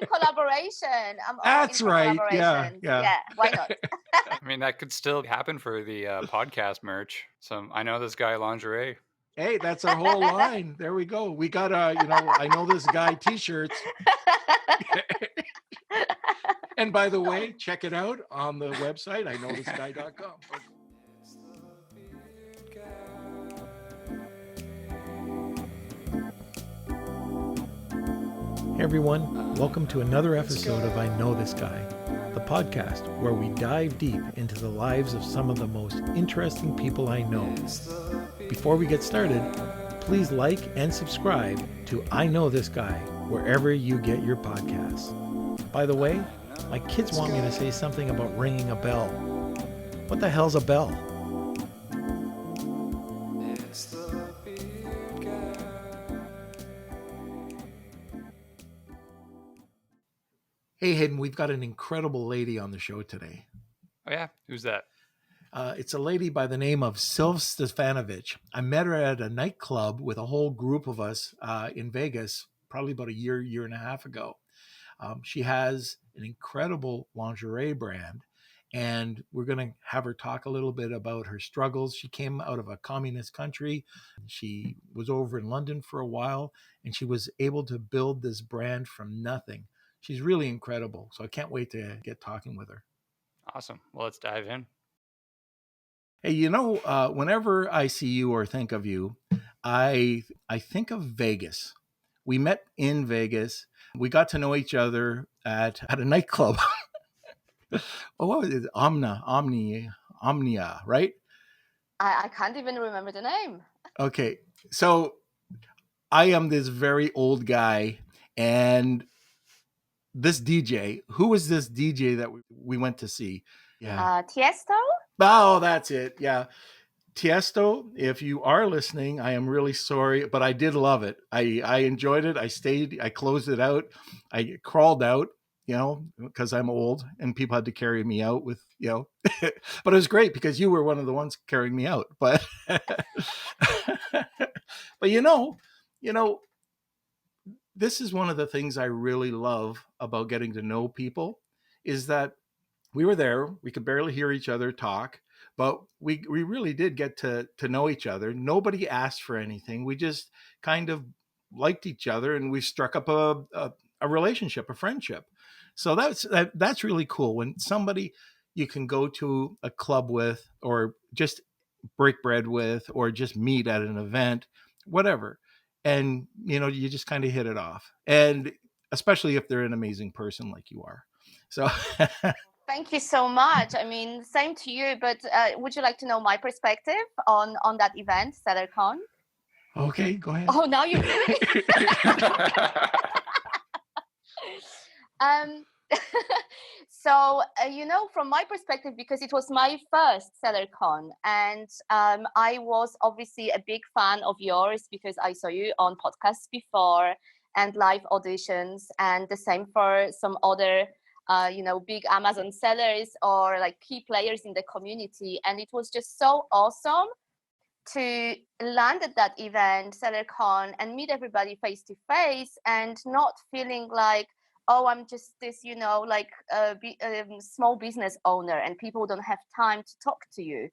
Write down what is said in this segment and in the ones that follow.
in collaboration. I'm all in That's for right. Yeah, collaboration. yeah. Yeah, why not? I mean, that could still happen for the podcast merch. So I know this guy lingerie. Hey, that's our whole line. There we go. We got I know this guy t-shirts. And by the way, check it out on the website, iknowthisguy.com. Hey everyone, welcome to another episode of I Know This Guy, the podcast where we dive deep into the lives of some of the most interesting people I know. Before we get started, please like and subscribe to I Know This Guy wherever you get your podcasts. By the way, my kids want me to say something about ringing a bell. What the hell's a bell? Hey, Hayden, we've got an incredible lady on the show today. Oh, yeah? Who's that? It's a lady by the name of Sylv. I met her at a nightclub with a whole group of us in Vegas, probably about a year and a half ago. She has an incredible lingerie brand, and we're going to have her talk a little bit about her struggles. She came out of a communist country. She was over in London for a while, and she was able to build this brand from nothing. She's really incredible. So I can't wait to get talking with her. Awesome. Well, let's dive in. Hey, whenever I see you or think of you, I think of Vegas. We met in Vegas. We got to know each other at a nightclub. Oh, what was it? Omnia, right? I can't even remember the name. Okay. So I am this very old guy, and this DJ, who was this DJ that we went to see? Yeah. Tiesto? Oh, that's it. Yeah. Tiesto, if you are listening, I am really sorry, but I did love it. I enjoyed it. I stayed, I closed it out. I crawled out, because I'm old and people had to carry me out with, but it was great because you were one of the ones carrying me out. But, but this is one of the things I really love about getting to know people is that we were there. We could barely hear each other talk, but we really did get to know each other. Nobody asked for anything. We just kind of liked each other, and we struck up a relationship, a friendship. So that's really cool when somebody you can go to a club with, or just break bread with, or just meet at an event, whatever. And, you just kind of hit it off. And especially if they're an amazing person like you are. So thank you so much. I mean, same to you, but would you like to know my perspective on that event, Sellercon? Okay, go ahead. Oh, now you do. So, from my perspective, because it was my first Sellercon, and I was obviously a big fan of yours because I saw you on podcasts before and live auditions, and the same for some other big Amazon sellers or like key players in the community. And it was just so awesome to land at that event, Sellercon, and meet everybody face to face and not feeling like, oh, I'm just this, small business owner and people don't have time to talk to you.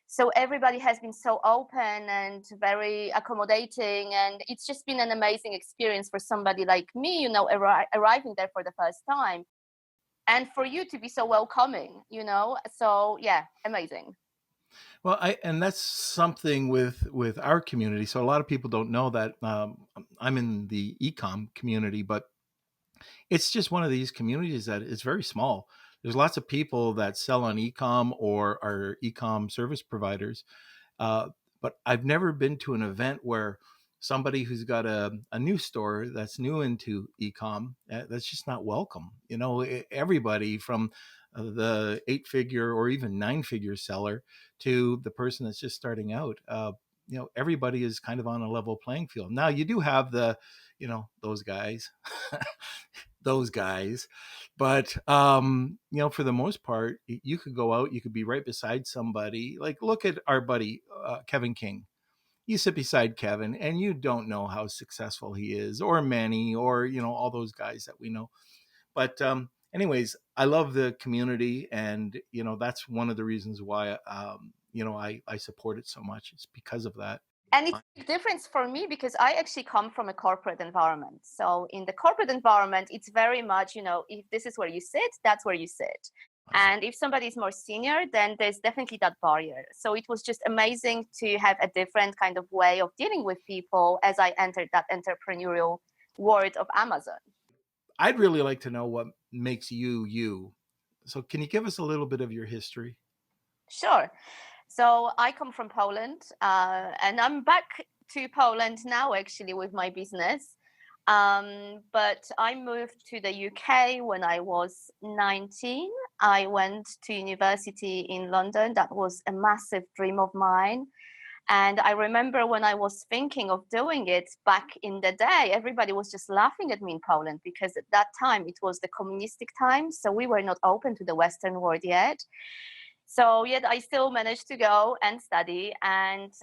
So everybody has been so open and very accommodating, and it's just been an amazing experience for somebody like me, arriving there for the first time. And for you to be so welcoming, so yeah, amazing. Well, and that's something with our community. So a lot of people don't know that I'm in the Ecom community, but it's just one of these communities that is very small. There's lots of people that sell on Ecom or are Ecom service providers, but I've never been to an event where somebody who's got a new store that's new into Ecom, that's just not welcome. Everybody from the 8-figure or even 9-figure seller to the person that's just starting out, everybody is kind of on a level playing field. Now you do have those guys, but for the most part, you could go out, you could be right beside somebody. Like, look at our buddy, Kevin King. You sit beside Kevin and you don't know how successful he is, or Manny, or, all those guys that we know. But anyways, I love the community, and that's one of the reasons why I support it so much. It's because of that. And it's a big difference for me because I actually come from a corporate environment. So in the corporate environment, it's very much, if this is where you sit, that's where you sit. And if somebody is more senior, then there's definitely that barrier. So it was just amazing to have a different kind of way of dealing with people as I entered that entrepreneurial world of Amazon. I'd really like to know what makes you you. So can you give us a little bit of your history? Sure. So I come from Poland, and I'm back to Poland now actually with my business. But I moved to the UK when I was 19. I went to university in London. That was a massive dream of mine. And I remember when I was thinking of doing it back in the day, everybody was just laughing at me in Poland because at that time it was the communistic time. So we were not open to the Western world yet. So yet I still managed to go and study. And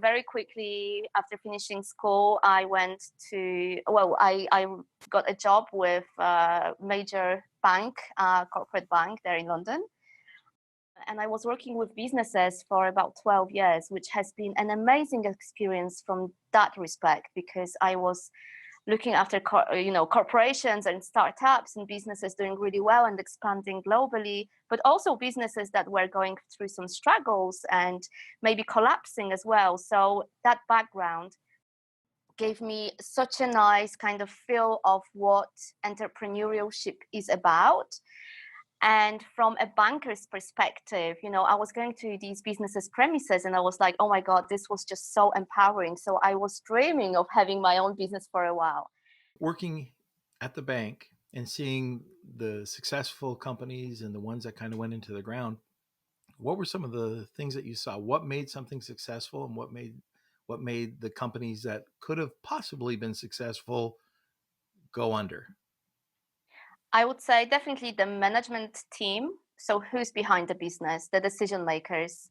very quickly after finishing school, I got a job with a major bank, corporate bank there in London. And I was working with businesses for about 12 years, which has been an amazing experience from that respect, because I was looking after corporations and startups and businesses doing really well and expanding globally, but also businesses that were going through some struggles and maybe collapsing as well. So that background gave me such a nice kind of feel of what entrepreneurship is about. And from a banker's perspective, I was going to these businesses' premises and I was like, oh my God, this was just so empowering. So I was dreaming of having my own business for a while. Working at the bank and seeing the successful companies and the ones that kind of went into the ground, what were some of the things that you saw? What made something successful, and what made the companies that could have possibly been successful go under? I would say definitely the management team. So who's behind the business, the decision makers,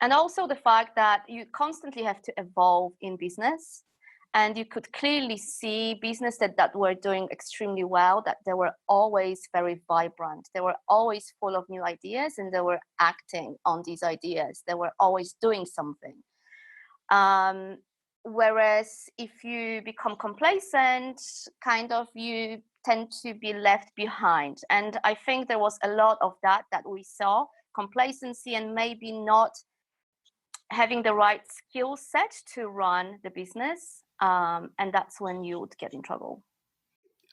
and also the fact that you constantly have to evolve in business. And you could clearly see businesses that were doing extremely well, that they were always very vibrant. They were always full of new ideas and they were acting on these ideas. They were always doing something. Whereas if you become complacent, kind of you tend to be left behind. And I think there was a lot of that we saw, complacency and maybe not having the right skill set to run the business. And that's when you would get in trouble.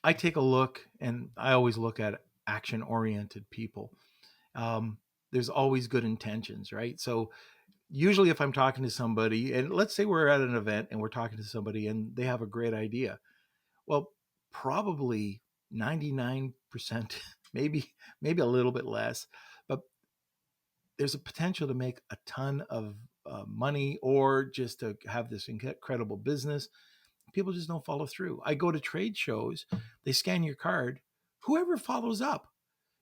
I take a look, and I always look at action-oriented people. There's always good intentions, right? So usually if I'm talking to somebody, and let's say we're at an event and we're talking to somebody and they have a great idea, well, probably 99%, maybe a little bit less, but there's a potential to make a ton of money, or just to have this incredible business. People just don't follow through. I go to trade shows, they scan your card. Whoever follows up,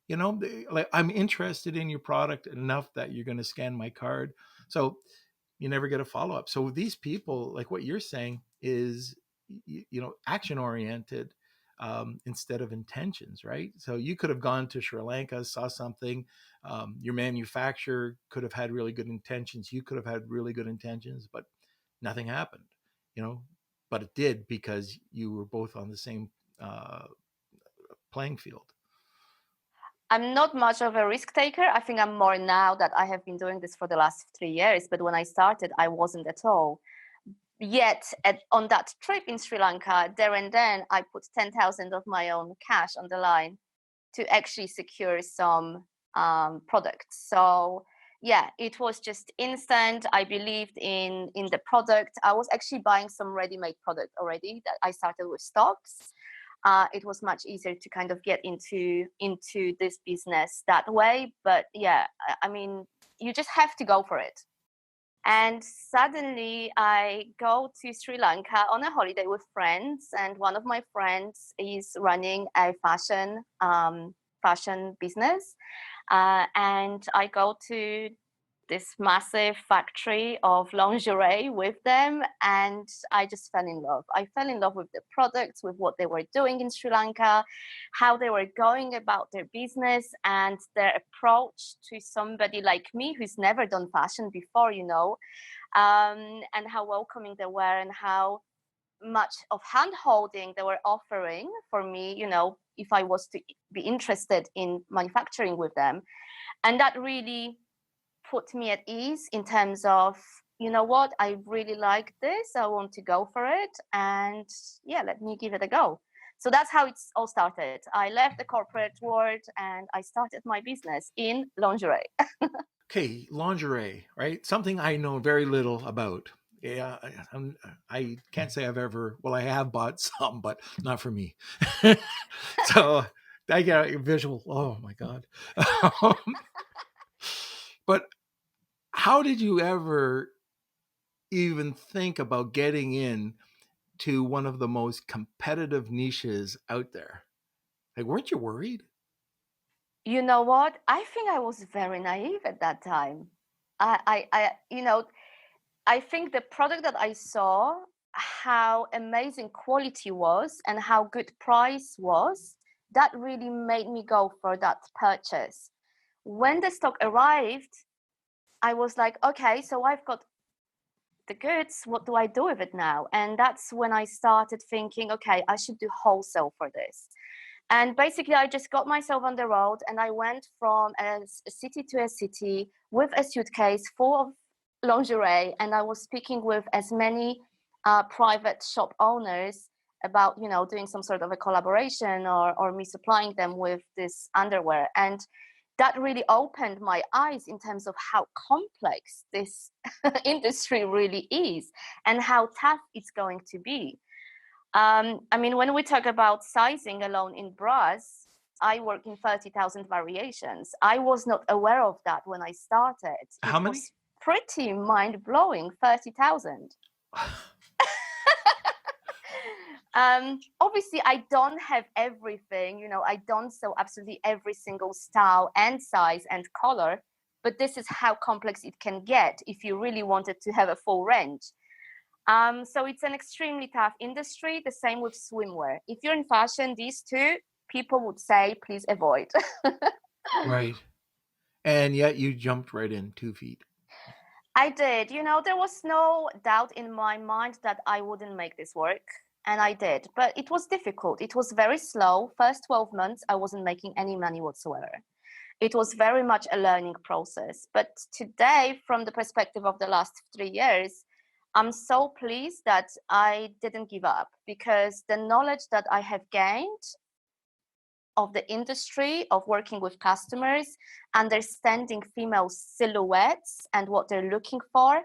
like, I'm interested in your product enough that you're going to scan my card. So you never get a follow up. So these people, like what you're saying, is action oriented, instead of intentions, right? So you could have gone to Sri Lanka, saw something. Your manufacturer could have had really good intentions. You could have had really good intentions, but nothing happened. But it did, because you were both on the same playing field. I'm not much of a risk taker. I think I'm more now that I have been doing this for the last 3 years. But when I started, I wasn't at all. Yet on that trip in Sri Lanka, there and then, I put 10,000 of my own cash on the line to actually secure some products. So yeah, it was just instant. I believed in the product. I was actually buying some ready-made product already that I started with stocks. It was much easier to kind of get into this business that way. But yeah, I mean, you just have to go for it. And suddenly I go to Sri Lanka on a holiday with friends, and one of my friends is running a fashion business, and I go to this massive factory of lingerie with them, and I just fell in love. I fell in love with the products, with what they were doing in Sri Lanka, how they were going about their business, and their approach to somebody like me who's never done fashion before, and how welcoming they were, and how much of hand holding they were offering for me, if I was to be interested in manufacturing with them. And that really put me at ease in terms of, what, I really like this, I want to go for it, and yeah, let me give it a go. So that's how it's all started. I left the corporate world and I started my business in lingerie. Okay, lingerie, right? Something I know very little about. Yeah, I can't say I've ever. Well, I have bought some, but not for me. So I get a visual. Oh my god! But how did you ever even think about getting in to one of the most competitive niches out there? Like, weren't you worried? You know what? I think I was very naive at that time. I think the product that I saw, how amazing quality was and how good price was, that really made me go for that purchase. When the stock arrived, I was like, okay, so I've got the goods, what do I do with it now? And that's when I started thinking, okay, I should do wholesale for this. And basically, I just got myself on the road and I went from a city to a city with a suitcase full of lingerie. And I was speaking with as many private shop owners about, doing some sort of a collaboration or me supplying them with this underwear. And that really opened my eyes in terms of how complex this industry really is and how tough it's going to be. When we talk about sizing alone in bras, I work in 30,000 variations. I was not aware of that when I started. How It many? was pretty mind-blowing, 30,000. Obviously, I don't have everything, I don't sew absolutely every single style and size and color, but this is how complex it can get if you really wanted to have a full range. So it's an extremely tough industry. The same with swimwear. If you're in fashion, these two people would say, please avoid. Right. And yet you jumped right in 2 feet. I did. There was no doubt in my mind that I wouldn't make this work. And I did. But it was difficult. It was very slow. First 12 months, I wasn't making any money whatsoever. It was very much a learning process. But today, from the perspective of the last 3 years, I'm so pleased that I didn't give up, because the knowledge that I have gained of the industry, of working with customers, understanding female silhouettes and what they're looking for,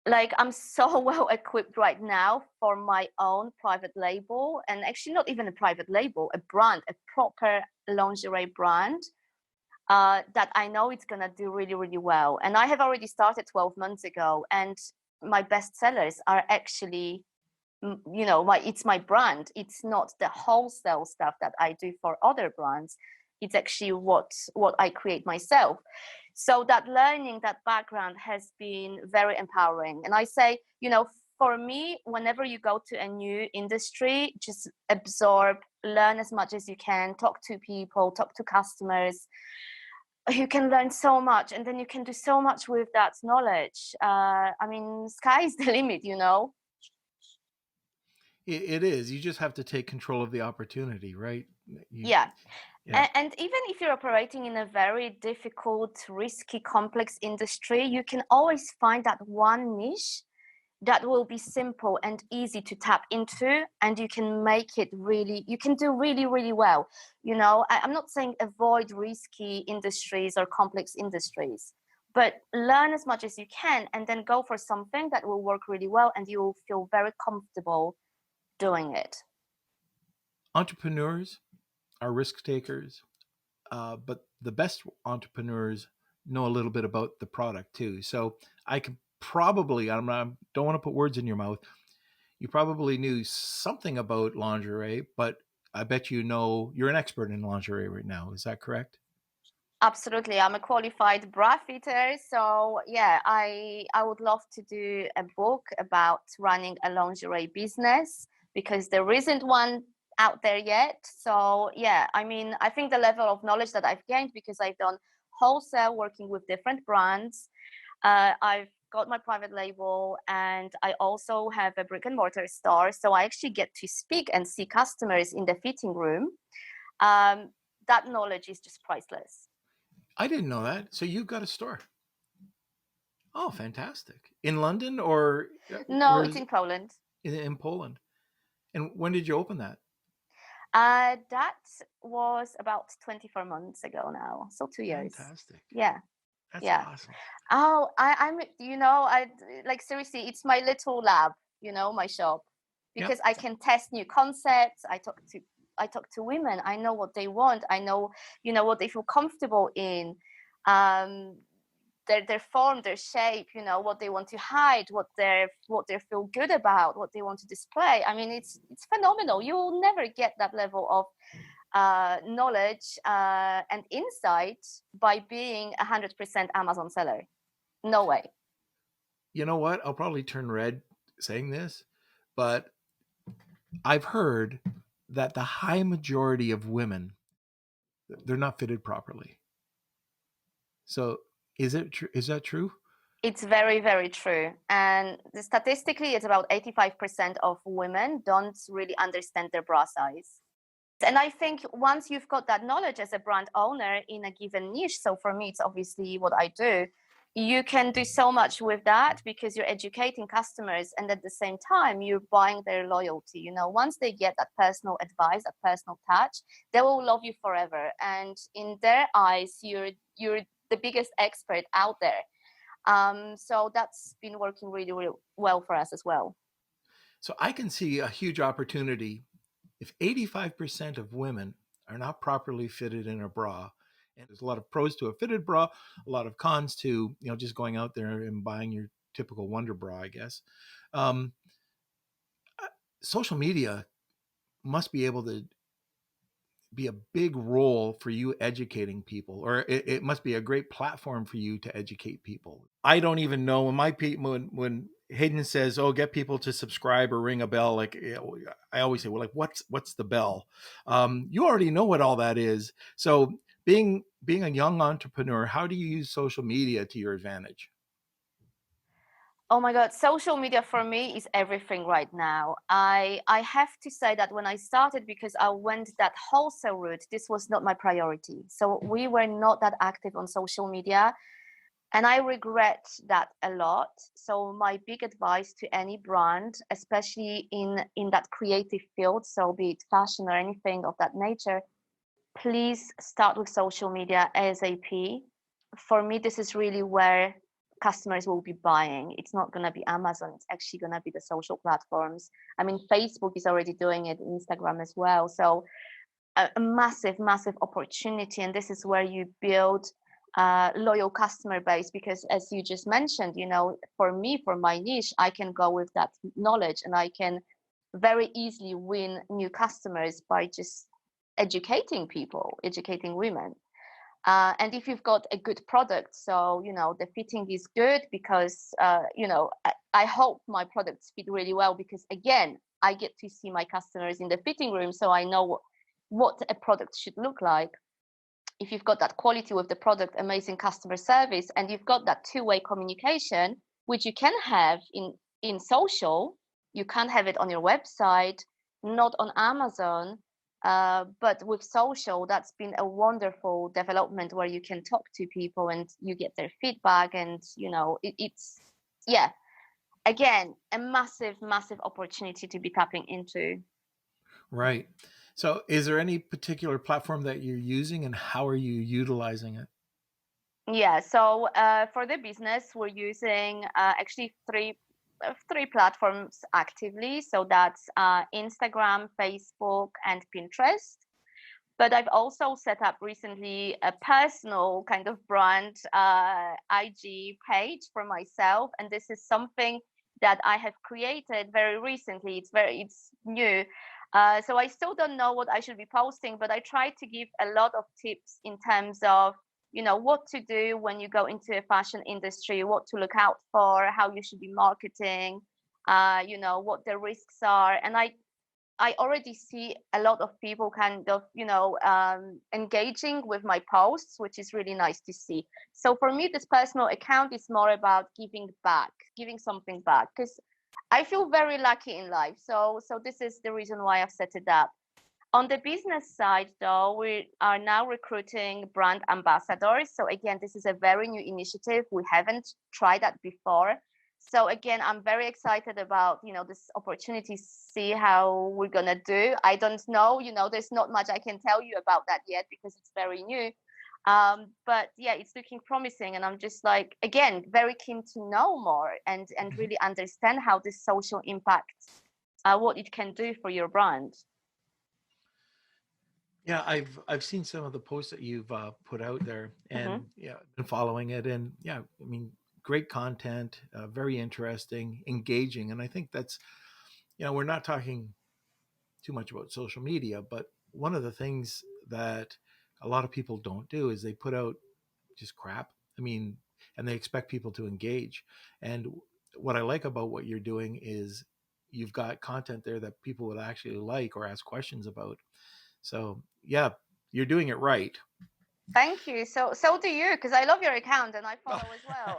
like, I'm so well equipped right now for my own private label, and actually not even a private label, a brand, a proper lingerie brand, that I know it's going to do really, really well. And I have already started 12 months ago, and my best sellers are actually, it's my brand. It's not the wholesale stuff that I do for other brands. It's actually what I create myself. So that learning, that background has been very empowering. And I say, for me, whenever you go to a new industry, just absorb, learn as much as you can, talk to people, talk to customers. You can learn so much, and then you can do so much with that knowledge. Sky is the limit, It is. You just have to take control of the opportunity, right? Yeah. Yeah. And even if you're operating in a very difficult, risky, complex industry, you can always find that one niche that will be simple and easy to tap into, and you can make it really, you can do really, really well. I'm not saying avoid risky industries or complex industries, but learn as much as you can and then go for something that will work really well and you will feel very comfortable doing it. Entrepreneurs are risk takers, but the best entrepreneurs know a little bit about the product too. So I could probably, I don't want to put words in your mouth. You probably knew something about lingerie, but I bet you're an expert in lingerie right now. Is that correct? Absolutely. I'm a qualified bra fitter. So yeah, I would love to do a book about running a lingerie business because there isn't one out there yet. So yeah, I mean, I think the level of knowledge that I've gained because I've done wholesale working with different brands. I've got my private label and I also have a brick and mortar store. So I actually get to speak and see customers in the fitting room. That knowledge is just priceless. I didn't know that. So you've got a store. Oh, fantastic. In London or No, where it's is in Poland. in Poland? And when did you open that? That was about 24 months ago now. So 2 years. Fantastic. Yeah. That's Yeah. awesome. Oh, I'm, I like seriously, it's my little lab, my shop, Yep. because I can test new concepts. I talk to women. I know what they want. I know, what they feel comfortable in. Um, their form, their shape, what they want to hide, what they feel good about, what they want to display. I mean, it's phenomenal. You'll never get that level of knowledge and insight by being 100% Amazon seller. No way. You know what? I'll probably turn red saying this, but I've heard that the high majority of women, they're not fitted properly. So is that true? It's very, very true. And statistically, it's about 85% of women don't really understand their bra size. And I think once you've got that knowledge as a brand owner in a given niche, so for me, it's obviously what I do, you can do so much with that because you're educating customers and at the same time, you're buying their loyalty. Once they get that personal advice, that personal touch, they will love you forever. And in their eyes, you're the biggest expert out there. So that's been working really, really well for us as well. So I can see a huge opportunity if 85% of women are not properly fitted in a bra. And there's a lot of pros to a fitted bra, a lot of cons to, just going out there and buying your typical Wonder Bra, I guess. Um, Social media must be able to be a big role for you educating people, or it must be a great platform for you to educate people. I don't even know when my people when Hayden says, "Oh, get people to subscribe or ring a bell." Like I always say, "Well, like what's the bell?" You already know what all that is. So being a young entrepreneur, how do you use social media to your advantage? Oh my God, social media for me is everything right now. I have to say that when I started, because I went that wholesale route, this was not my priority. So we were not that active on social media. And I regret that a lot. So my big advice to any brand, especially in that creative field, so be it fashion or anything of that nature, please start with social media ASAP. For me, this is really where customers will be buying. It's not going to be Amazon. It's actually going to be the social platforms. I mean, Facebook is already doing it, Instagram as well. So a massive, massive opportunity. And this is where you build loyal customer base, because as you just mentioned, for me, for my niche, I can go with that knowledge and I can very easily win new customers by just educating people, educating women. And if you've got a good product, so the fitting is good because I hope my products fit really well, because again, I get to see my customers in the fitting room, so I know what a product should look like. If you've got that quality with the product, amazing customer service, and you've got that two-way communication, which you can have in social, you can have it on your website, not on Amazon. But with social, that's been a wonderful development where you can talk to people and you get their feedback, and it's again a massive, massive opportunity to be tapping into. Right. So is there any particular platform that you're using, and how are you utilizing it? Yeah, so for the business, we're using actually three platforms actively. So that's Instagram, Facebook, and Pinterest. But I've also set up recently a personal kind of brand IG page for myself, and this is something that I have created very recently. It's new. So I still don't know what I should be posting, but I try to give a lot of tips in terms of what to do when you go into a fashion industry, what to look out for, how you should be marketing, what the risks are. And I already see a lot of people kind of, engaging with my posts, which is really nice to see. So for me, this personal account is more about giving something back, because I feel very lucky in life. So this is the reason why I've set it up. On the business side, though, we are now recruiting brand ambassadors. So again, this is a very new initiative. We haven't tried that before. So again, I'm very excited about, this opportunity, see how we're going to do. I don't know, there's not much I can tell you about that yet because it's very new. But yeah, it's looking promising. And I'm just like, again, very keen to know more and really understand how this social impact, what it can do for your brand. Yeah, I've seen some of the posts that you've put out there, and yeah, been following it, and yeah, I mean, great content, very interesting, engaging, and I think that's, we're not talking too much about social media, but one of the things that a lot of people don't do is they put out just crap. I mean, and they expect people to engage. And what I like about what you're doing is you've got content there that people would actually like or ask questions about. So yeah, you're doing it right. Thank you. So do you, because I love your account and I follow as well.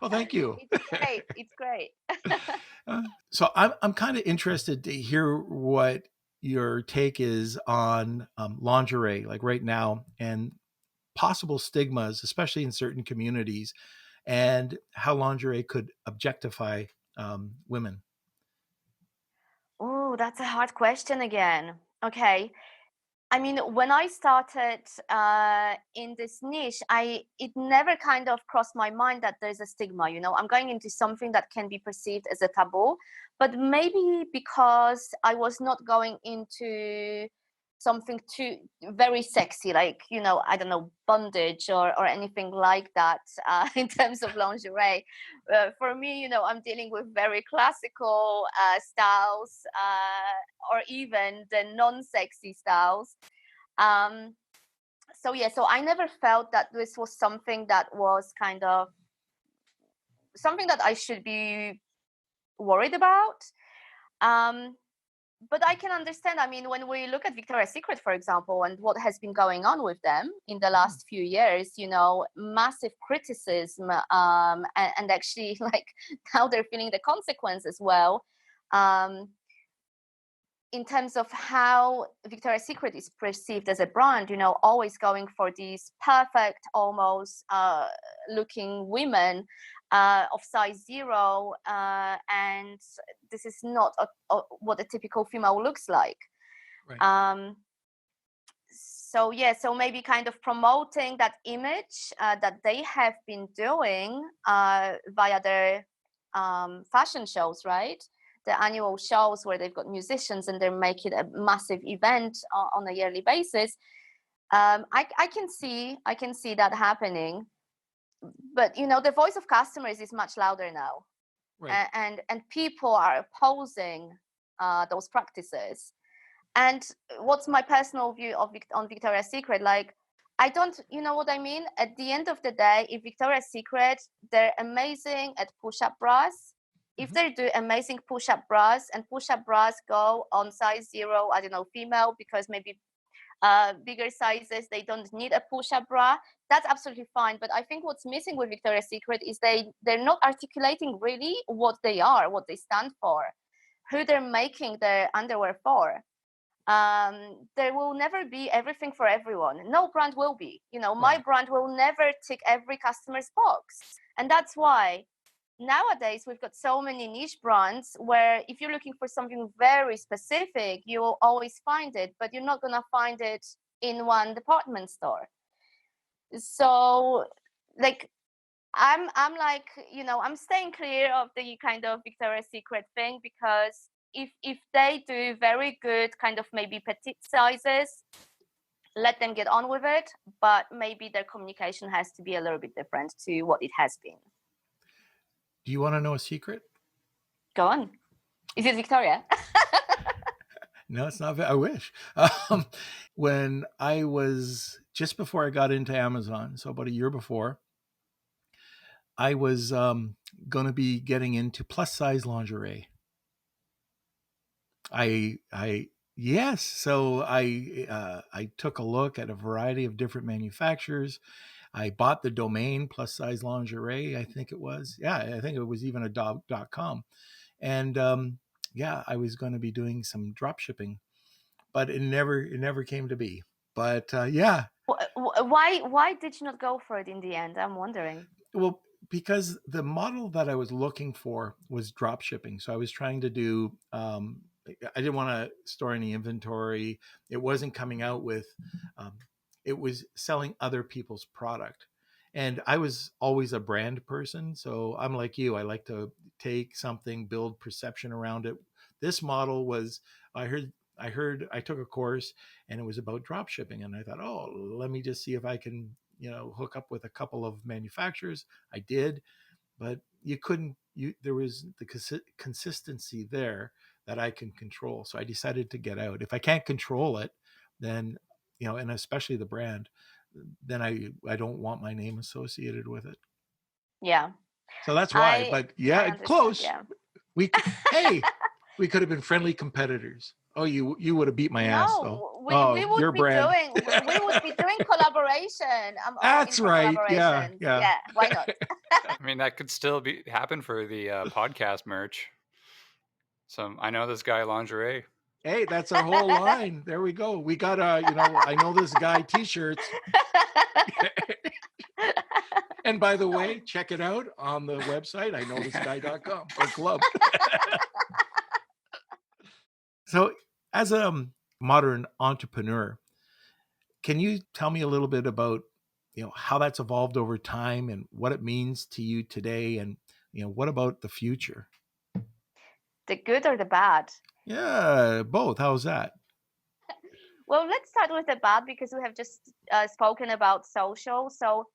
Well, thank you. It's great. So I'm kind of interested to hear what your take is on lingerie, like right now, and possible stigmas, especially in certain communities, and how lingerie could objectify women. Oh, that's a hard question again. Okay. I mean, when I started in this niche, it never kind of crossed my mind that there's a stigma. I'm going into something that can be perceived as a taboo, but maybe because I was not going into something too very sexy, like I don't know, bondage or anything like that in terms of lingerie. For me, I'm dealing with very classical styles, or even the non-sexy styles. So I never felt that this was something that was kind of something that I should be worried about. But I can understand. I mean, when we look at Victoria's Secret, for example, and what has been going on with them in the last few years, massive criticism, and actually, like, now they're feeling the consequence as well. In terms of how Victoria's Secret is perceived as a brand, always going for these perfect, almost looking women of size 0, and this is not what a typical female looks like. Right. So maybe kind of promoting that image that they have been doing via their fashion shows, right? The annual shows where they've got musicians and they're making a massive event on a yearly basis. I can see that happening, but the voice of customers is much louder now. Right. And people are opposing those practices. And what's my personal view on Victoria's Secret? Like, I don't, you know what I mean? At the end of the day, if Victoria's Secret, they're amazing at push-up bras. If they do amazing push-up bras, and push-up bras go on size 0, I don't know, female, because maybe bigger sizes, they don't need a push-up bra, that's absolutely fine. But I think what's missing with Victoria's Secret is they're not articulating really what they are, what they stand for, who they're making their underwear for. There will never be everything for everyone. No brand will be. My brand will never tick every customer's box. And that's why nowadays we've got so many niche brands where if you're looking for something very specific, you will always find it, but you're not going to find it in one department store. So, like, I'm like, I'm staying clear of the kind of Victoria's Secret thing, because if they do very good kind of maybe petite sizes, let them get on with it, but maybe their communication has to be a little bit different to what it has been. Do you want to know a secret? Go on. Is it Victoria? No, it's not. I wish. When I was just before I got into Amazon, so about a year before, I was going to be getting into plus size lingerie. Yes. So I took a look at a variety of different manufacturers. I bought the domain plus size lingerie. I think it was. Yeah, I think it was even a .com. And yeah, I was going to be doing some drop shipping, but it never came to be. But yeah. Why did you not go for it in the end? I'm wondering. Well, because the model that I was looking for was drop shipping. So I was trying to do, I didn't want to store any inventory. It wasn't coming out with, it was selling other people's product. And I was always a brand person. So I'm like you, I like to take something, build perception around it. This model was, I took a course and it was about drop shipping. And I thought, oh, let me just see if I can, hook up with a couple of manufacturers. I did, but there was the consistency there that I can control. So I decided to get out. If I can't control it, then, and especially the brand, then I don't want my name associated with it. Yeah. So that's why, but yeah, close. Yeah. Hey, we could have been friendly competitors. Oh, you would have beat my ass though. We would be brand. doing collaboration. I'm That's right. Yeah. Why not? I mean, that could still happen for the podcast merch. So I know this guy lingerie. Hey, that's our whole line. There we go. We got I know this guy t-shirts. And by the way, check it out on the website, iknowthisguy.com or club. So as a modern entrepreneur, can you tell me a little bit about, how that's evolved over time and what it means to you today? And, what about the future? The good or the bad? Yeah, both. How's that? Well, let's start with the bad because we have just spoken about social. So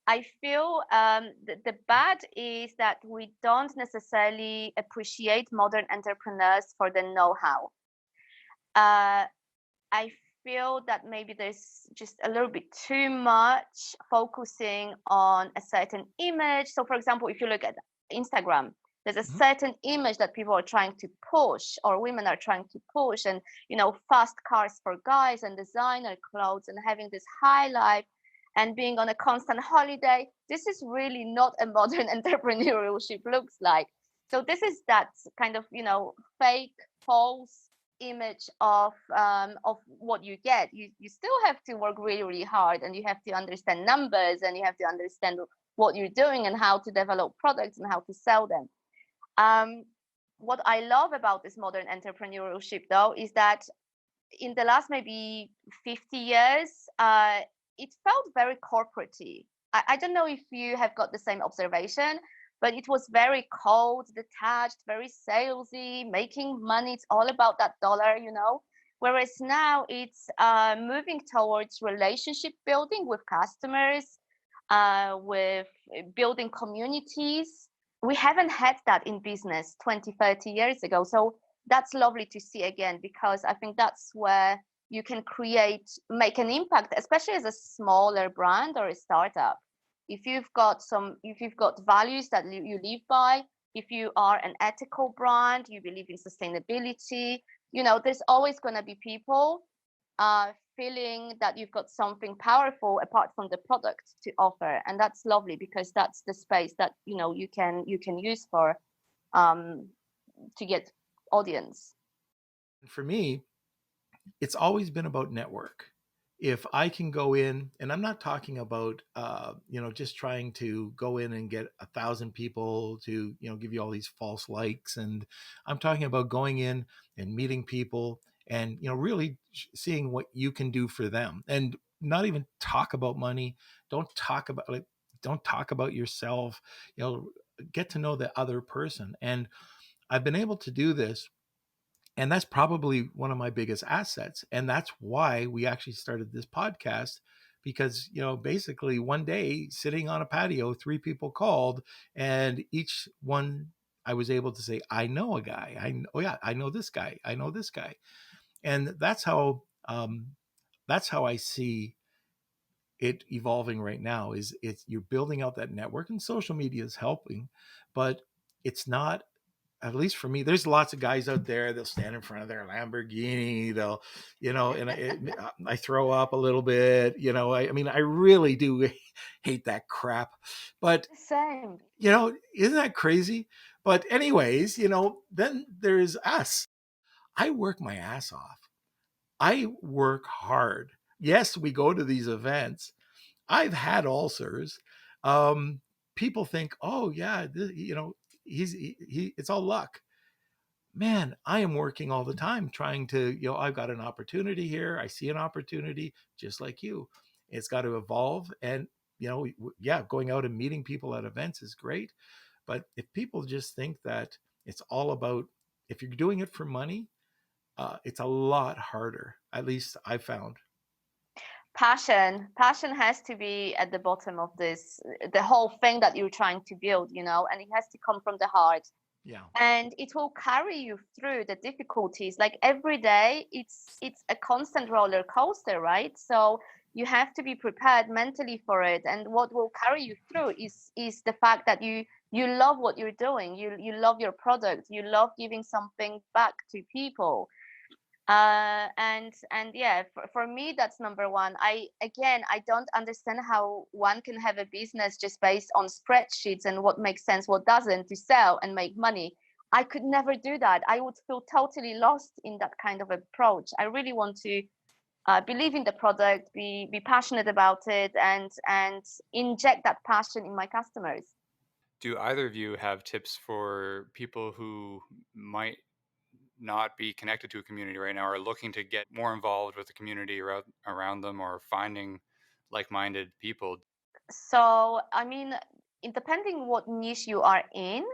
I feel the bad is that we don't necessarily appreciate modern entrepreneurs for the know-how. I feel that maybe there's just a little bit too much focusing on a certain image. So, for example, if you look at Instagram, there's a certain image that people are trying to push, or women are trying to push, and fast cars for guys and designer clothes and having this high life and being on a constant holiday. This is really not a modern entrepreneurship looks like. So this is that kind of fake, false image of what you get. You still have to work really, really hard, and you have to understand numbers, and you have to understand what you're doing and how to develop products and how to sell them. What I love about this modern entrepreneurship, though, is that in the last maybe 50 years, it felt very corporate-y. I don't know if you have got the same observation, but it was very cold, detached, very salesy, making money. It's all about that dollar, Whereas now it's moving towards relationship building with customers, with building communities. We haven't had that in business 20, 30 years ago. So that's lovely to see again, because I think that's where you can make an impact, especially as a smaller brand or a startup. If you've got values that you live by, if you are an ethical brand, you believe in sustainability, there's always going to be people feeling that you've got something powerful apart from the product to offer, and that's lovely because that's the space that you can use for to get audience. For me, it's always been about network. If I can go in, and I'm not talking about just trying to go in and get 1,000 people to give you all these false likes, and I'm talking about going in and meeting people and really seeing what you can do for them, and not even talk about money. Don't talk about yourself. Get to know the other person. And I've been able to do this, and that's probably one of my biggest assets. And that's why we actually started this podcast, because, basically one day sitting on a patio, 3 people called, and each one I was able to say, I know a guy. I know this guy. I know this guy. And that's how I see it evolving right now is it's you're building out that network, and social media is helping, but it's not, at least for me. There's lots of guys out there, they'll stand in front of their Lamborghini, they'll, and I throw up a little bit, I mean, I really do hate that crap. But, Same. isn't that crazy? But anyways, then there's us. I work my ass off. I work hard. Yes, we go to these events. I've had ulcers. Um, People think, oh yeah, it's all luck. Man, I am working all the time trying to, I've got an opportunity here. I see an opportunity just like you. It's got to evolve. And, yeah, going out and meeting people at events is great. But if people just think that it's all about, if you're doing it for money, it's a lot harder. At least I found. Passion has to be at the bottom of this, the whole thing that you're trying to build, and it has to come from the heart. Yeah. And it will carry you through the difficulties. Like every day, it's a constant roller coaster, right? So you have to be prepared mentally for it. And what will carry you through is the fact that you love what you're doing. You love your product. You love giving something back to people. And yeah, for me, that's number one. I don't understand how one can have a business just based on spreadsheets and what makes sense, what doesn't, to sell and make money. I could never do that. I would feel totally lost in that kind of approach. I really want to believe in the product, be passionate about it, and inject that passion in my customers. Do either of you have tips for people who might not be connected to a community right now, or looking to get more involved with the community around them, or finding like-minded people? So, I mean, depending what niche you are in,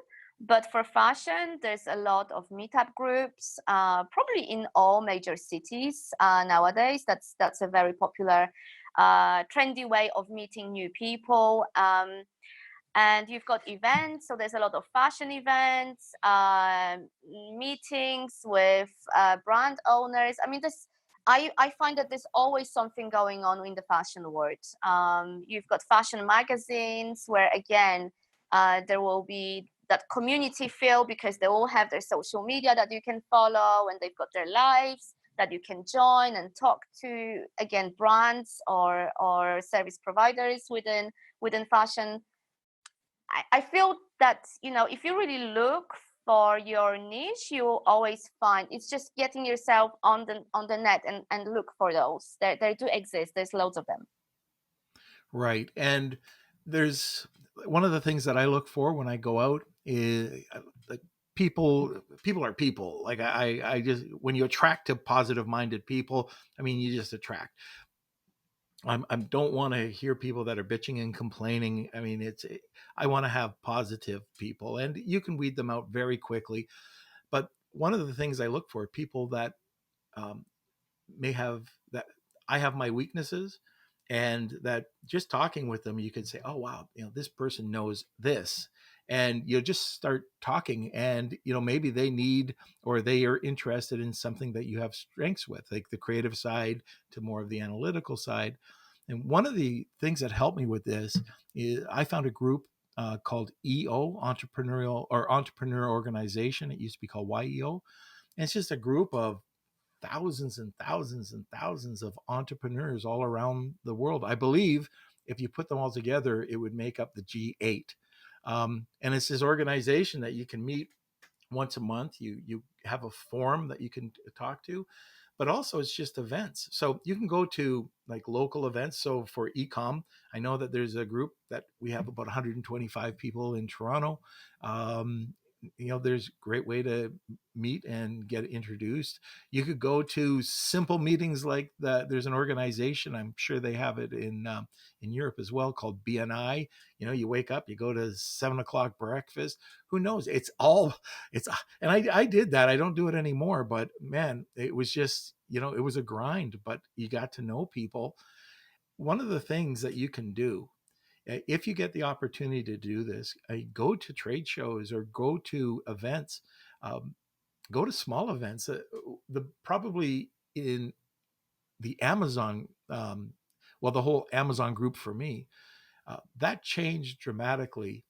but for fashion, there's a lot of meetup groups, probably in all major cities nowadays. That's a very popular, trendy way of meeting new people. And you've got events, so there's a lot of fashion events, meetings with brand owners. I mean, I find that there's always something going on in the fashion world. You've got fashion magazines where, again, there will be that community feel because they all have their social media that you can follow, and they've got their lives that you can join and talk to, again, brands or service providers within fashion. I feel that, if you really look for your niche, you'll always find. It's just getting yourself on the net and look for those. They do exist. There's loads of them. Right. And there's one of the things that I look for when I go out is like people are people. Like I just, when you attract to positive minded people, I mean, you just attract. I don't want to hear people that are bitching and complaining. I mean, I want to have positive people, and you can weed them out very quickly. But one of the things I look for, people that um, may have that I have my weaknesses, and that just talking with them, you can say, oh wow, this person knows this, and you'll just start talking, and maybe they need, or they are interested in something that you have strengths with, like the creative side to more of the analytical side. And one of the things that helped me with this is I found a group called EO, Entrepreneur Organization. It used to be called YEO. And it's just a group of thousands and thousands and thousands of entrepreneurs all around the world. I believe if you put them all together, it would make up the G8. And it's this organization that you can meet once a month. You have a forum that you can talk to, but also it's just events. So you can go to like local events. So for Ecom, I know that there's a group that we have about 125 people in Toronto. There's a great way to meet and get introduced. You could go to simple meetings like that. There's an organization, I'm sure they have it in Europe as well, called BNI. You wake up, you go to 7 o'clock breakfast. Who knows? And I did that. I don't do it anymore, but man, it was just, it was a grind, but you got to know people. One of the things that you can do, if you get the opportunity to do this, go to trade shows or go to events, go to small events. Probably in the Amazon well, the whole Amazon group for me, that changed dramatically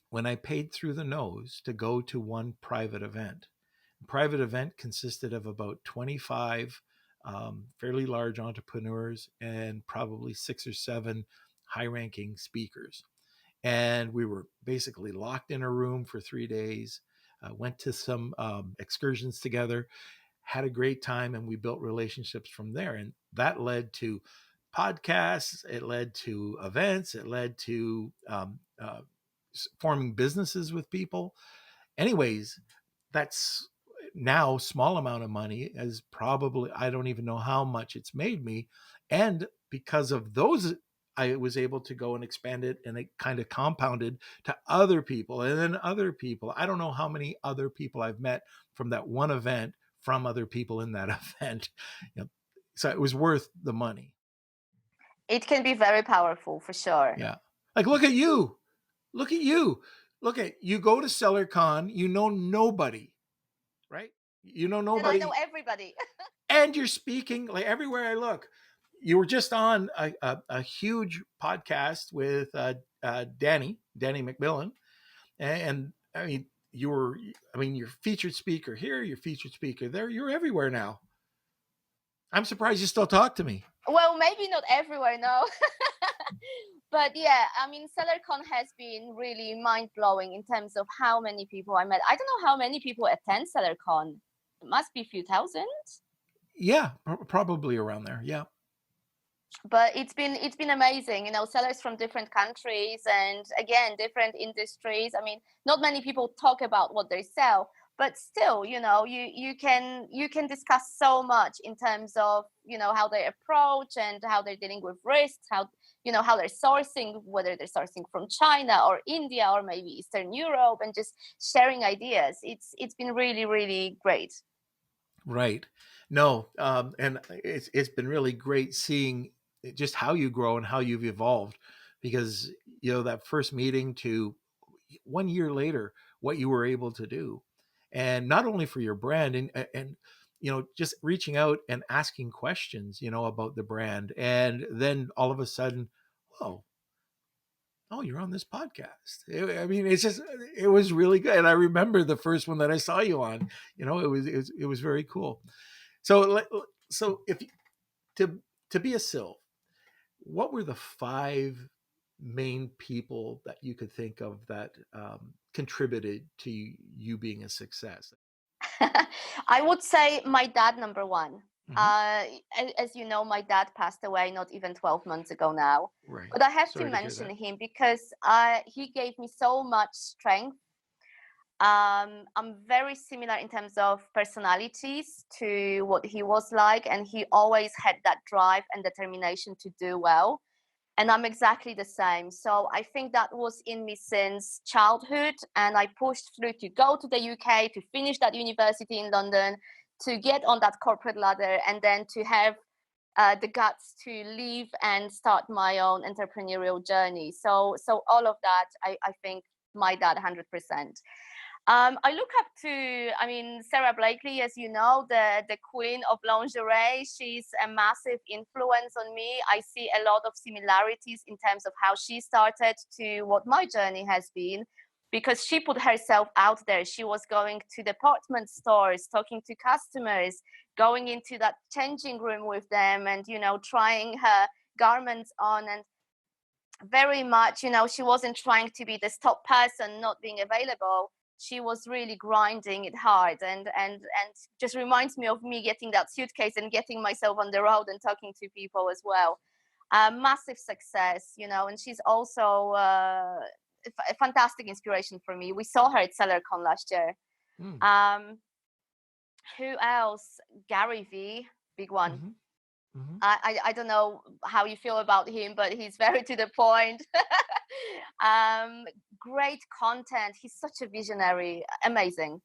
when I paid through the nose to go to one private event. The private event consisted of about 25 fairly large entrepreneurs and probably 6 or 7 high-ranking speakers. And we were basically locked in a room for 3 days, went to some excursions together, had a great time, and we built relationships from there. And that led to podcasts, it led to events, it led to forming businesses with people. Anyways, that's now small amount of money as probably, I don't even know how much it's made me. And because of those, I was able to go and expand it, and it kind of compounded to other people and then other people. I don't know how many other people I've met from that one event, from other people in that event. So it was worth the money. It can be very powerful, for sure. Yeah. Like, look at you. Look at you. Look at you. Go to Sellercon, you know nobody, right? You know And I nobody. know everybody. And you're speaking like everywhere I look. You were just on a huge podcast with Danny McMillan, and I mean you're featured speaker here, you're featured speaker there, you're everywhere now. I'm surprised you still talk to me. Well, maybe not everywhere, no. But yeah, I mean, Sellercon has been really mind-blowing in terms of how many people I met. I don't know how many people attend Sellercon. It must be a few thousand. Yeah, probably around there. Yeah. But it's been amazing, sellers from different countries and again different industries. I mean, not many people talk about what they sell, but still, you can discuss so much in terms of how they approach and how they're dealing with risks, how they're sourcing, whether they're sourcing from China or India or maybe Eastern Europe, and just sharing ideas. It's been really, really great. Right. No, and it's been really great seeing just how you grow and how you've evolved, because that first meeting to 1 year later, what you were able to do, and not only for your brand and just reaching out and asking questions about the brand, and then all of a sudden, whoa, oh, you're on this podcast. I mean, it was really good. And I remember the first one that I saw you on, it was very cool. So if to be a Sylv, what were the 5 main people that you could think of that contributed to you being a success? I would say my dad, number one. Mm-hmm. As you know, my dad passed away not even 12 months ago now. Right. But I have Sorry to to hear mention that. him because he gave me so much strength. I'm very similar in terms of personalities to what he was like, and he always had that drive and determination to do well. And I'm exactly the same. So I think that was in me since childhood, and I pushed through to go to the UK, to finish that university in London, to get on that corporate ladder, and then to have the guts to leave and start my own entrepreneurial journey. So all of that, I think my dad 100%. I look up to, Sarah Blakely, as you know, the queen of lingerie. She's a massive influence on me. I see a lot of similarities in terms of how she started to what my journey has been, because she put herself out there. She was going to department stores, talking to customers, going into that changing room with them and, trying her garments on, and very much, she wasn't trying to be this top person not being available. She was really grinding it hard, and just reminds me of me getting that suitcase and getting myself on the road and talking to people as well. Massive success, and she's also a fantastic inspiration for me. We saw her at Sellercon last year. Who else? Gary V, big one. Mm-hmm. Mm-hmm. I don't know how you feel about him, but he's very to the point. Great content. He's such a visionary. Amazing.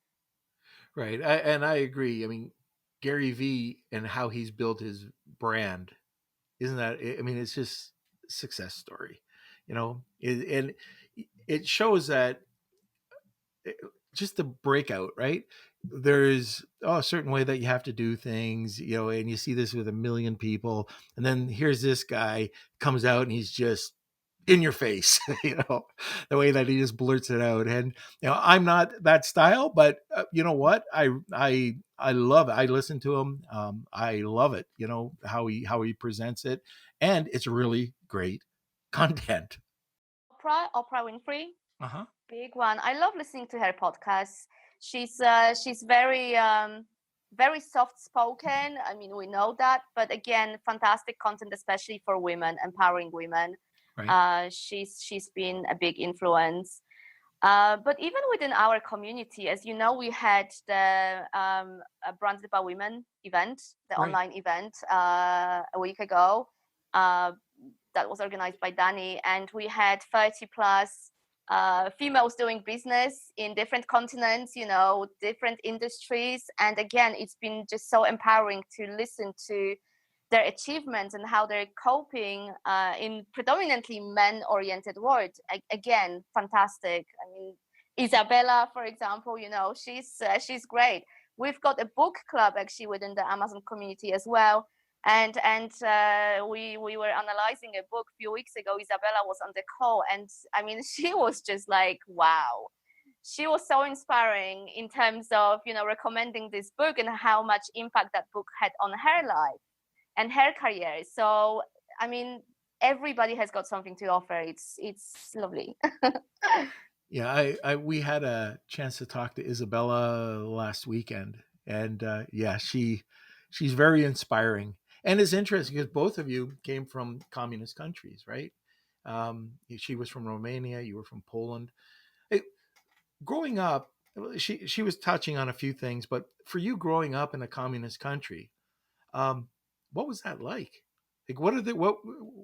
Right. And I agree. I mean, Gary V and how he's built his brand, isn't that, I mean, it's just a success story, and it shows that just the breakout, right? there's a certain way that you have to do things, and you see this with a million people, and then here's this guy comes out and he's just in your face, the way that he just blurts it out. And I'm not that style, but you know what? I love it. I listen to him. I love it. How he presents it, and it's really great content. Oprah Winfrey, Uh huh. big one. I love listening to her podcasts. She's very soft spoken. I mean, we know that, but again, fantastic content, especially for women, empowering women. Right. She's been a big influence. But even within our community, as you know, we had the Branded by Women event, the Right. online event a week ago. That was organized by Danny, and we had 30 plus females doing business in different continents, different industries. And again, it's been just so empowering to listen to their achievements and how they're coping in predominantly men-oriented world. Again, fantastic. I mean, Isabella, for example, she's great. We've got a book club actually within the Amazon community as well. And we were analyzing a book a few weeks ago. Isabella was on the call, and I mean, she was just like, wow. She was so inspiring in terms of recommending this book and how much impact that book had on her life and her career. So I mean, everybody has got something to offer. It's lovely. Yeah, we had a chance to talk to Isabella last weekend, and yeah, she's very inspiring, and it's interesting because both of you came from communist countries, right? She was from Romania, you were from Poland. Hey, growing up, she was touching on a few things, but for you growing up in a communist country, um, what was that like? Like, what?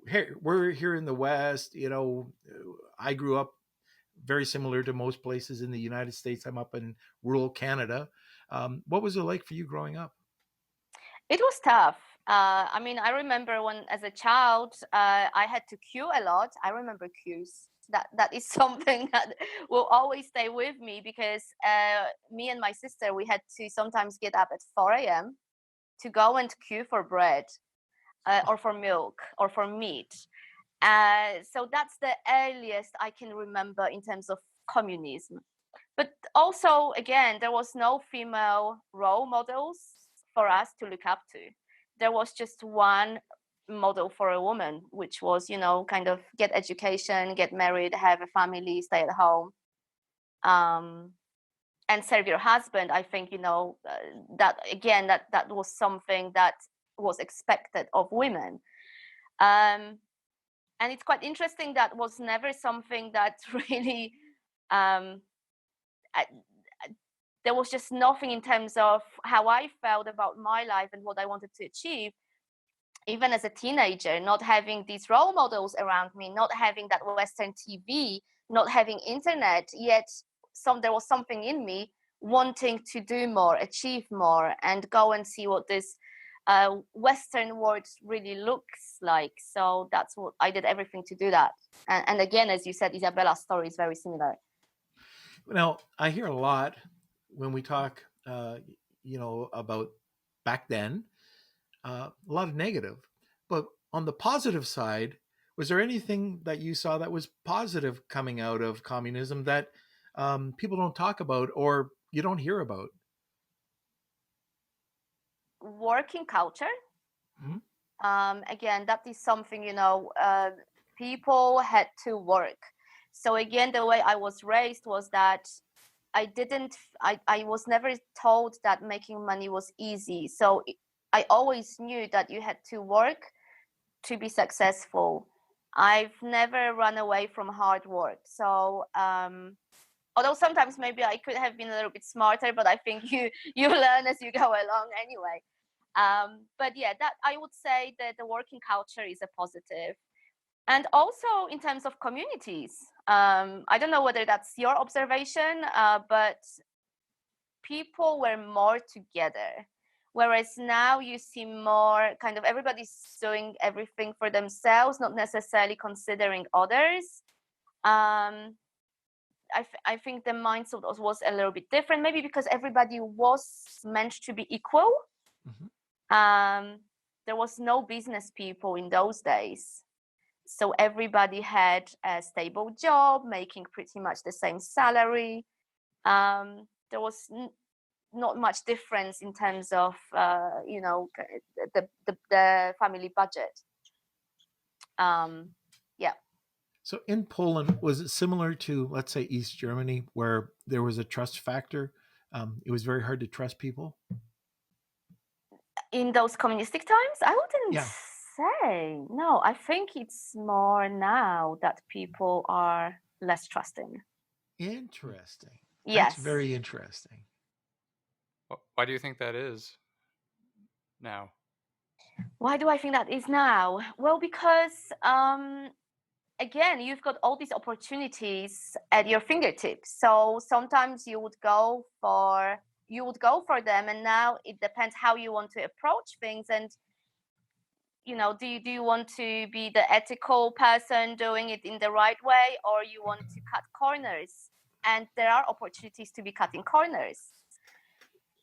Here, we're here in the West. I grew up very similar to most places in the United States. I'm up in rural Canada. What was it like for you growing up? It was tough. I mean, I remember when, as a child, I had to queue a lot. I remember queues. That is something that will always stay with me because me and my sister, we had to sometimes get up at 4 a.m. to go and queue for bread or for milk or for meat. So that's the earliest I can remember in terms of communism. But also, again, there was no female role models for us to look up to. There was just one model for a woman, which was, kind of get education, get married, have a family, stay at home, and serve your husband. I think, that again, that was something that was expected of women. And it's quite interesting that was never something that really there was just nothing in terms of how I felt about my life and what I wanted to achieve. Even as a teenager, not having these role models around me, not having that Western TV, not having internet, yet there was something in me wanting to do more, achieve more, and go and see what this Western world really looks like. So that's what I did, everything to do that. And again, as you said, Isabella's story is very similar. Now, I hear a lot when we talk, about back then, a lot of negative. But on the positive side, was there anything that you saw that was positive coming out of communism that people don't talk about or you don't hear about? Working culture. Mm-hmm. Again, that is something, people had to work. So again, the way I was raised was that I was never told that making money was easy. So I always knew that you had to work to be successful. I've never run away from hard work. So although sometimes maybe I could have been a little bit smarter, but I think you learn as you go along anyway. But yeah, that I would say that the working culture is a positive. And also in terms of communities, I don't know whether that's your observation, but people were more together. Whereas now you see more kind of everybody's doing everything for themselves, not necessarily considering others. I think the mindset was a little bit different, maybe because everybody was meant to be equal. There was no business people in those days. So everybody had a stable job, making pretty much the same salary. There was not much difference in terms of, the family budget. Yeah. So in Poland, was it similar to, let's say, East Germany, where there was a trust factor? It was very hard to trust people? In those communistic times, I wouldn't say. No, I think it's more now that people are less trusting. Interesting. Yes. That's very interesting. Why do you think that is now? Why do I think that is now? Well, because again, you've got all these opportunities at your fingertips. So sometimes you would go for them, and now it depends how you want to approach things. And do you want to be the ethical person doing it in the right way, or you want to cut corners? And there are opportunities to be cutting corners.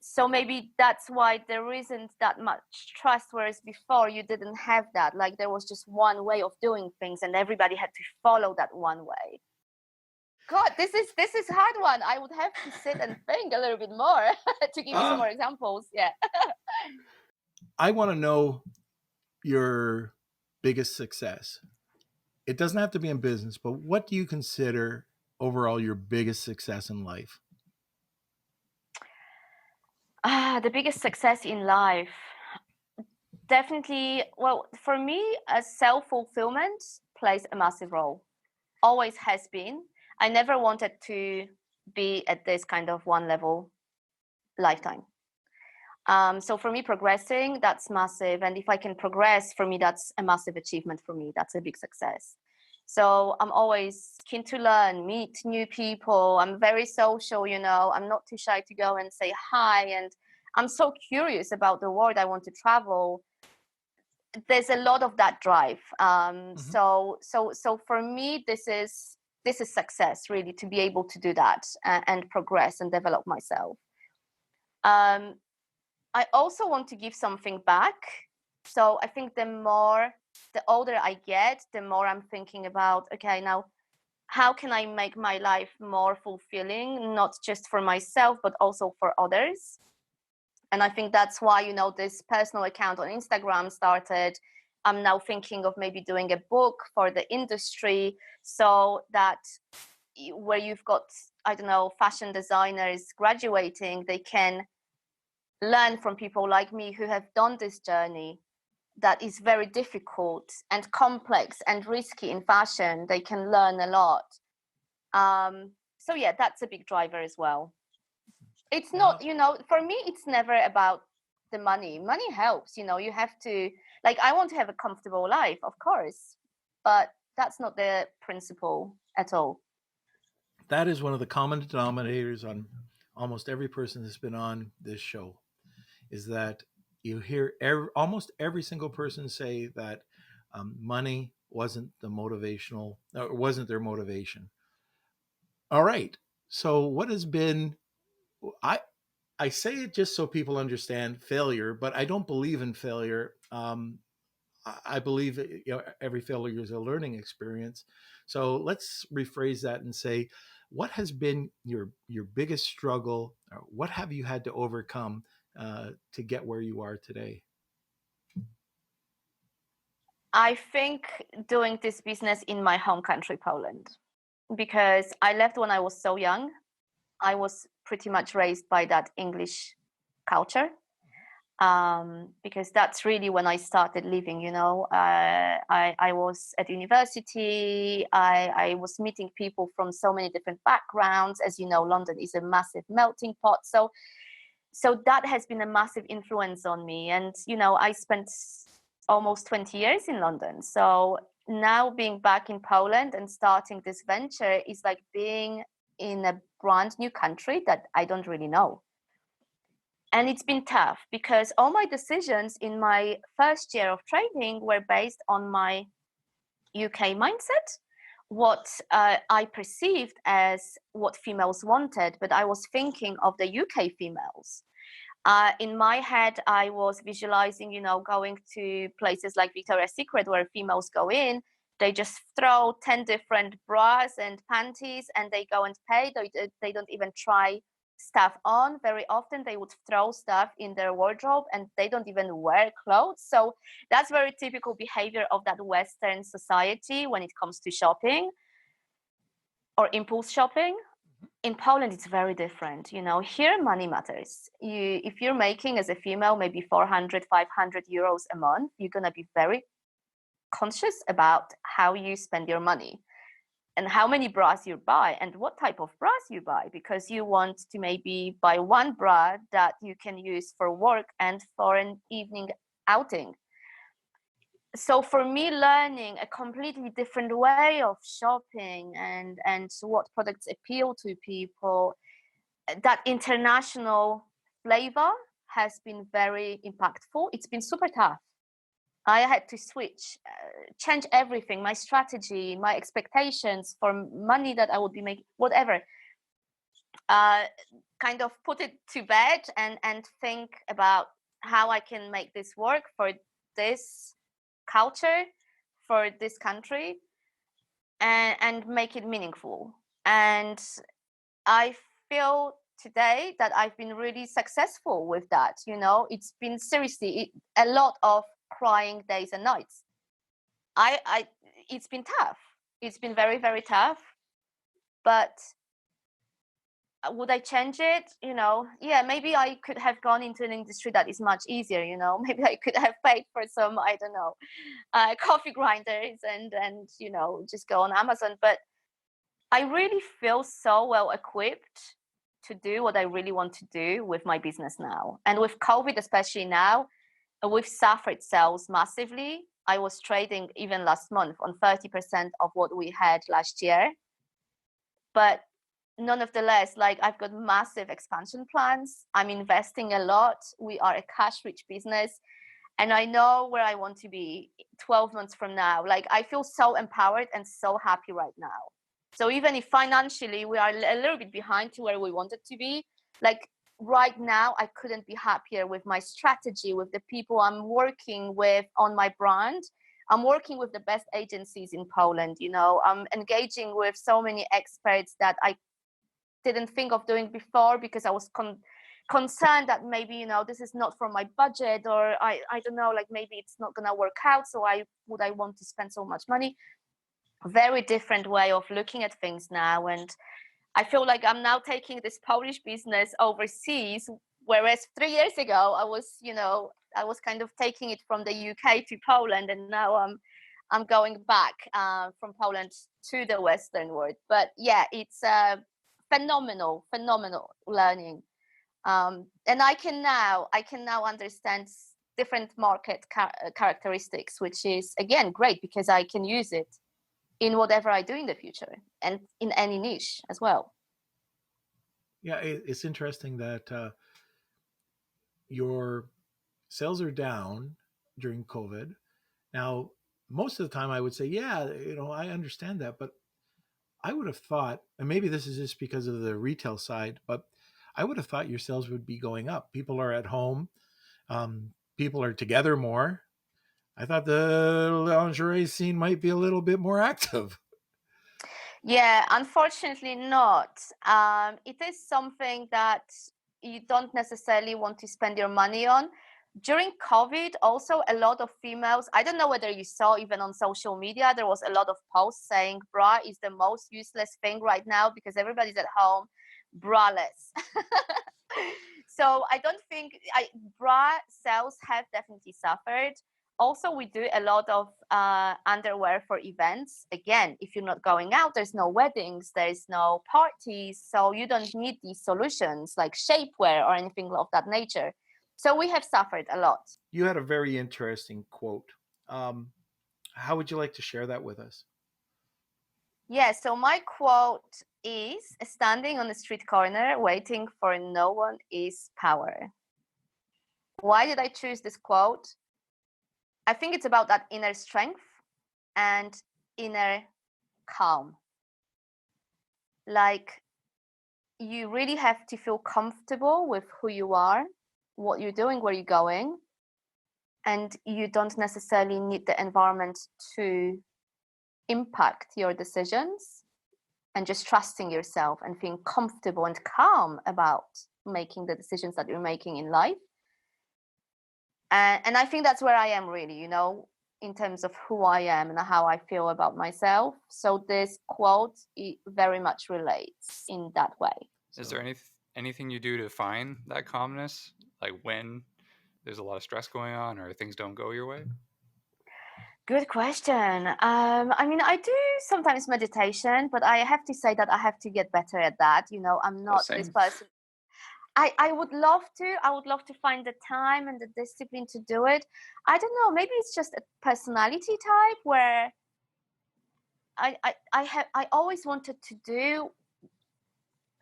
So maybe that's why there isn't that much trust, whereas before you didn't have that. Like there was just one way of doing things and everybody had to follow that one way. God, this is a hard one. I would have to sit and think a little bit more to give you some more examples. Yeah. I want to know your biggest success. It doesn't have to be in business, but what do you consider overall your biggest success in life? The biggest success in life, definitely, well, for me, self-fulfillment plays a massive role. Always has been. I never wanted to be at this kind of one level lifetime. So for me, progressing, that's massive. And if I can progress, for me, that's a massive achievement for me. That's a big success. So I'm always keen to learn, meet new people. I'm very social, I'm not too shy to go and say hi. And I'm so curious about the world. I want to travel. There's a lot of that drive. So for me, this is success, really, to be able to do that and progress and develop myself. I also want to give something back. So I think the older I get, the more I'm thinking about, okay, now how can I make my life more fulfilling, not just for myself, but also for others? And I think that's why, this personal account on Instagram started. I'm now thinking of maybe doing a book for the industry, so that where you've got, I don't know, fashion designers graduating, they can learn from people like me who have done this journey that is very difficult and complex and risky in fashion. They can learn a lot. So yeah, that's a big driver as well. It's not, for me, it's never about the money. Money helps, you have to, I want to have a comfortable life, of course, but that's not the principle at all. That is one of the common denominators on almost every person that's been on this show, is that you hear almost every single person say that money wasn't their motivation. All right. So what has been, I say it just so people understand failure, but I don't believe in failure. I believe every failure is a learning experience. So let's rephrase that and say, what has been your biggest struggle? Or what have you had to overcome to get where you are today? I think doing this business in my home country, Poland, because I left when I was so young. I was pretty much raised by that English culture, because that's really when I started living. I was at university. I was meeting people from so many different backgrounds. As you know, London is a massive melting pot. So that has been a massive influence on me. And, I spent almost 20 years in London. So now being back in Poland and starting this venture is like being in a brand new country that I don't really know. And it's been tough because all my decisions in my first year of trading were based on my UK mindset, what I perceived as what females wanted, but I was thinking of the UK females. In my head, I was visualizing, going to places like Victoria's Secret where females go in, they just throw 10 different bras and panties and they go and pay. They don't even try stuff on. Very often they would throw stuff in their wardrobe and they don't even wear clothes. So that's very typical behavior of that Western society when it comes to shopping or impulse shopping. In Poland, it's very different. Here money matters. If you're making as a female maybe 400, 500 euros a month, you're going to be very conscious about how you spend your money and how many bras you buy and what type of bras you buy, because you want to maybe buy one bra that you can use for work and for an evening outing. So for me, learning a completely different way of shopping and what products appeal to people, that international flavor has been very impactful. It's been super tough. I had to switch, change everything, my strategy, my expectations for money that I would be making, whatever. Kind of put it to bed and think about how I can make this work for this culture, for this country, and make it meaningful. And I feel today that I've been really successful with that. It's been seriously a lot of crying days and nights. It's been tough. It's been very, very tough. But would I change it? Yeah, maybe I could have gone into an industry that is much easier. Maybe I could have paid for some, I don't know, coffee grinders and just go on Amazon. But I really feel so well equipped to do what I really want to do with my business now. And with COVID, especially now, we've suffered sales massively. I was trading even last month on 30% of what we had last year. But nonetheless, I've got massive expansion plans. I'm investing a lot. We are a cash-rich business. And I know where I want to be 12 months from now. I feel so empowered and so happy right now. So even if financially we are a little bit behind to where we wanted to be, right now, I couldn't be happier with my strategy, with the people I'm working with on my brand. I'm working with the best agencies in Poland. I'm engaging with so many experts that I didn't think of doing before because I was concerned that maybe, this is not for my budget, or I don't know, maybe it's not going to work out. So I want to spend so much money? Very different way of looking at things now. And I feel like I'm now taking this Polish business overseas, whereas 3 years ago I was kind of taking it from the UK to Poland, and now I'm going back from Poland to the Western world. But yeah, it's phenomenal learning, and I can now understand different market characteristics, which is again great because I can use it in whatever I do in the future and in any niche as well. Yeah, it's interesting that your sales are down during COVID. Now, most of the time I would say, yeah, I understand that, but I would have thought, and maybe this is just because of the retail side, but I would have thought your sales would be going up. People are at home. People are together more. I thought the lingerie scene might be a little bit more active. Yeah, unfortunately not. It is something that you don't necessarily want to spend your money on. During COVID, also a lot of females, I don't know whether you saw even on social media, there was a lot of posts saying bra is the most useless thing right now because everybody's at home braless. So I don't think bra sales have definitely suffered. Also, we do a lot of underwear for events. Again, if you're not going out, there's no weddings, there's no parties, so you don't need these solutions like shapewear or anything of that nature. So we have suffered a lot. You had a very interesting quote. How would you like to share that with us? Yeah, so my quote is, standing on the street corner waiting for no one is power. Why did I choose this quote? I think it's about that inner strength and inner calm. Like, you really have to feel comfortable with who you are, what you're doing, where you're going. And you don't necessarily need the environment to impact your decisions, and just trusting yourself and feeling comfortable and calm about making the decisions that you're making in life. And I think that's where I am really, in terms of who I am and how I feel about myself. So this quote, it very much relates in that way. Is there anything you do to find that calmness? Like when there's a lot of stress going on or things don't go your way? Good question. I do sometimes meditation, but I have to say that I have to get better at that. I'm not this person. I would love to find the time and the discipline to do it. I don't know, maybe it's just a personality type where I always wanted to do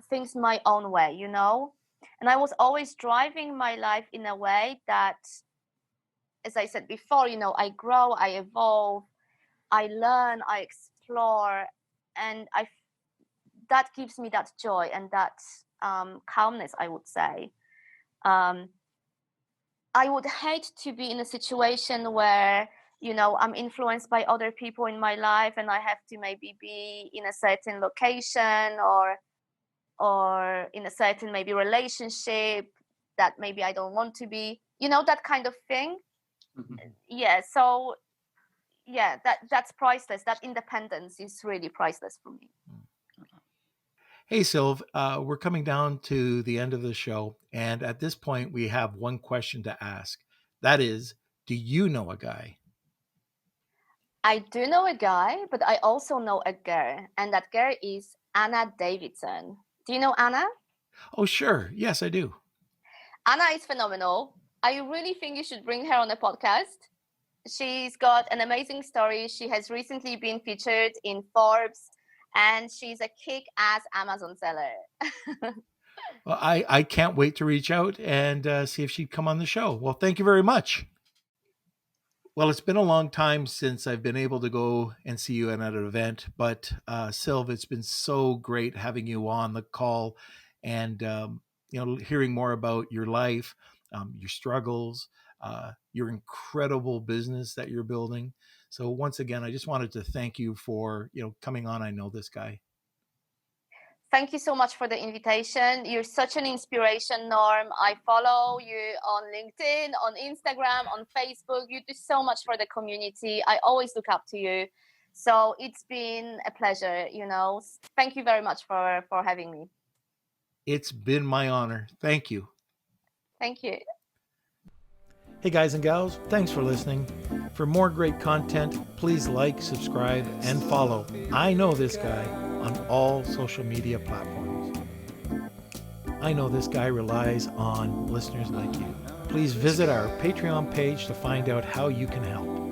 things my own way, and I was always driving my life in a way that, as I said before, I grow, I evolve, I learn, I explore, and that gives me that joy and that calmness, I would say. I would hate to be in a situation where, I'm influenced by other people in my life and I have to maybe be in a certain location or in a certain maybe relationship that maybe I don't want to be, that kind of thing. Mm-hmm. Yeah. So yeah, that's priceless. That independence is really priceless for me. Hey, Sylv, we're coming down to the end of the show. And at this point, we have one question to ask. That is, do you know a guy? I do know a guy, but I also know a girl. And that girl is Anna Davidson. Do you know Anna? Oh, sure. Yes, I do. Anna is phenomenal. I really think you should bring her on a podcast. She's got an amazing story. She has recently been featured in Forbes, and she's a kick-ass Amazon seller. Well, I can't wait to reach out and see if she'd come on the show. Well, thank you very much. Well, it's been a long time since I've been able to go and see you at an event, but Sylv, it's been so great having you on the call and hearing more about your life, your struggles, your incredible business that you're building. So once again, I just wanted to thank you for coming on. I Know This Guy. Thank you so much for the invitation. You're such an inspiration, Norm. I follow you on LinkedIn, on Instagram, on Facebook. You do so much for the community. I always look up to you. So it's been a pleasure, Thank you very much for having me. It's been my honor. Thank you. Thank you. Hey guys and gals, thanks for listening. For more great content, please like, subscribe, and follow I Know This Guy on all social media platforms. I Know This Guy relies on listeners like you. Please visit our Patreon page to find out how you can help.